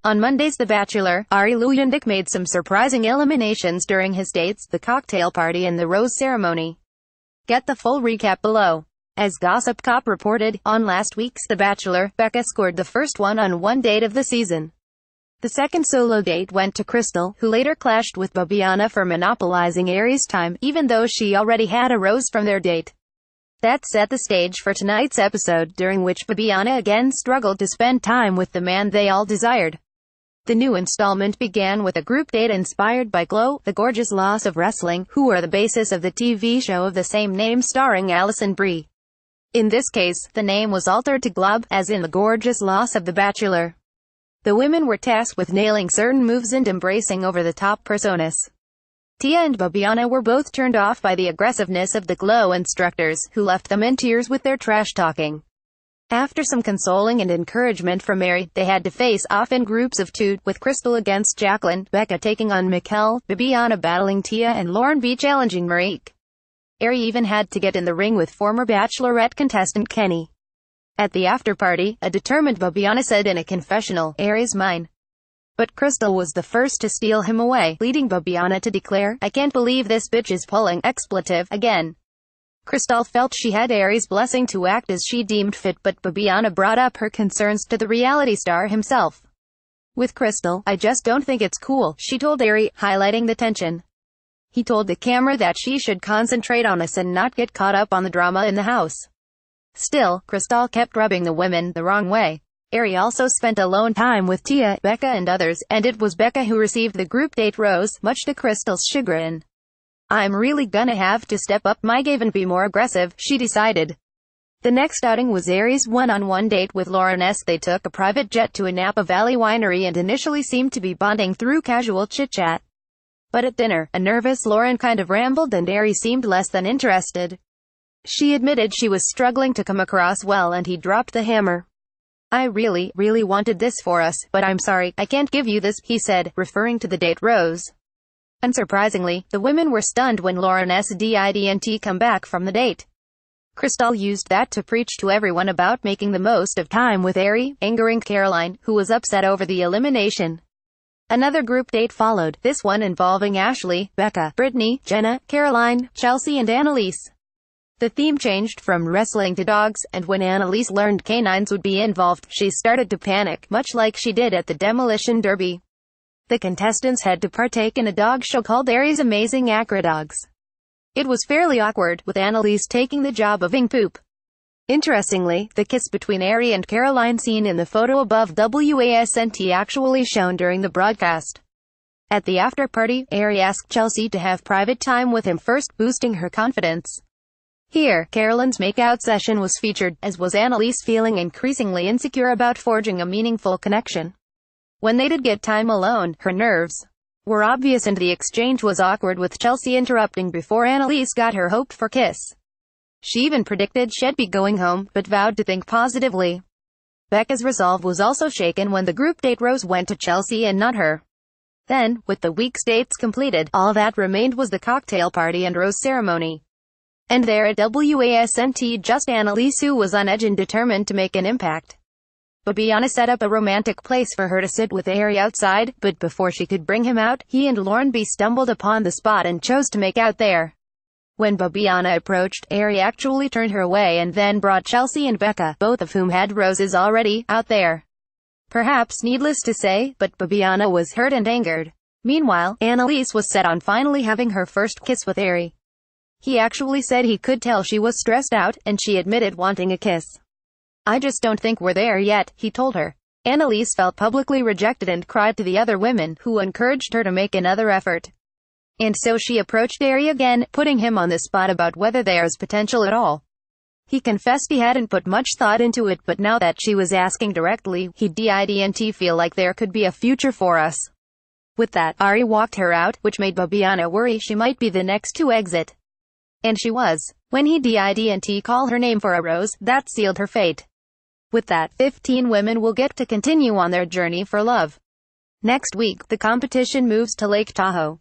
On Monday's The Bachelor, Arie Luyendyk made some surprising eliminations during his dates, the cocktail party and the rose ceremony. Get the full recap below. As Gossip Cop reported, on last week's The Bachelor, Becca scored the first one-on-one date of the season. The second solo date went to Crystal, who later clashed with Bibiana for monopolizing Arie's time, even though she already had a rose from their date. That set the stage for tonight's episode, during which Bibiana again struggled to spend time with the man they all desired. The new installment began with a group date inspired by Glow, the gorgeous loss of wrestling, who are the basis of the TV show of the same name starring Alison Brie. In this case, the name was altered to Glob, as in the gorgeous loss of The Bachelor. The women were tasked with nailing certain moves and embracing over-the-top personas. Tia and Bibiana were both turned off by the aggressiveness of the Glow instructors, who left them in tears with their trash-talking. After some consoling and encouragement from Arie, they had to face off in groups of two, with Crystal against Jacqueline, Becca taking on Mikel, Bibiana battling Tia and Lauren B challenging Marique. Arie even had to get in the ring with former Bachelorette contestant Kenny. At the after-party, a determined Bibiana said in a confessional, "Arie's mine." But Crystal was the first to steal him away, leading Bibiana to declare, "I can't believe this bitch is pulling expletive again." Crystal felt she had Arie's blessing to act as she deemed fit, but Bibiana brought up her concerns to the reality star himself. With Crystal, "I just don't think it's cool," she told Arie, highlighting the tension. He told the camera that she should concentrate on us and not get caught up on the drama in the house. Still, Crystal kept rubbing the women the wrong way. Arie also spent alone time with Tia, Becca and others, and it was Becca who received the group date rose, much to Crystal's chagrin. "I'm really gonna have to step up my game and be more aggressive," she decided. The next outing was Arie's one-on-one date with Lauren S. They took a private jet to a Napa Valley winery and initially seemed to be bonding through casual chit-chat. But at dinner, a nervous Lauren kind of rambled and Arie seemed less than interested. She admitted she was struggling to come across well and he dropped the hammer. "I really wanted this for us, but I'm sorry, I can't give you this," he said, referring to the date rose. Unsurprisingly, the women were stunned when Lauren S. didn't come back from the date. Crystal used that to preach to everyone about making the most of time with Arie, angering Caroline, who was upset over the elimination. Another group date followed, this one involving Ashley, Becca, Brittany, Jenna, Caroline, Chelsea and Annaliese. The theme changed from wrestling to dogs, and when Annaliese learned canines would be involved, she started to panic, much like she did at the Demolition Derby. The contestants had to partake in a dog show called Arie's Amazing Acrodogs. It was fairly awkward, with Annaliese taking the job of Ing Poop. Interestingly, the kiss between Arie and Caroline seen in the photo above wasn't actually shown during the broadcast. At the after-party, Arie asked Chelsea to have private time with him first, boosting her confidence. Here, Caroline's makeout session was featured, as was Annaliese feeling increasingly insecure about forging a meaningful connection. When they did get time alone, her nerves were obvious and the exchange was awkward, with Chelsea interrupting before Annaliese got her hoped-for kiss. She even predicted she'd be going home, but vowed to think positively. Becca's resolve was also shaken when the group date rose went to Chelsea and not her. Then, with the week's dates completed, all that remained was the cocktail party and rose ceremony. And there at wasn't just Annaliese, who was on edge and determined to make an impact. Bibiana set up a romantic place for her to sit with Arie outside, but before she could bring him out, he and Lauren B stumbled upon the spot and chose to make out there. When Bibiana approached, Arie actually turned her away and then brought Chelsea and Becca, both of whom had roses already, out there. Perhaps needless to say, but Bibiana was hurt and angered. Meanwhile, Annaliese was set on finally having her first kiss with Arie. He actually said he could tell she was stressed out, and she admitted wanting a kiss. "I just don't think we're there yet," he told her. Annaliese felt publicly rejected and cried to the other women, who encouraged her to make another effort. And so she approached Arie again, putting him on the spot about whether there's potential at all. He confessed he hadn't put much thought into it, but now that she was asking directly, he didn't feel like there could be a future for us. With that, Arie walked her out, which made Bibiana worry she might be the next to exit. And she was. When he didn't call her name for a rose, that sealed her fate. With that, 15 women will get to continue on their journey for love. Next week, the competition moves to Lake Tahoe.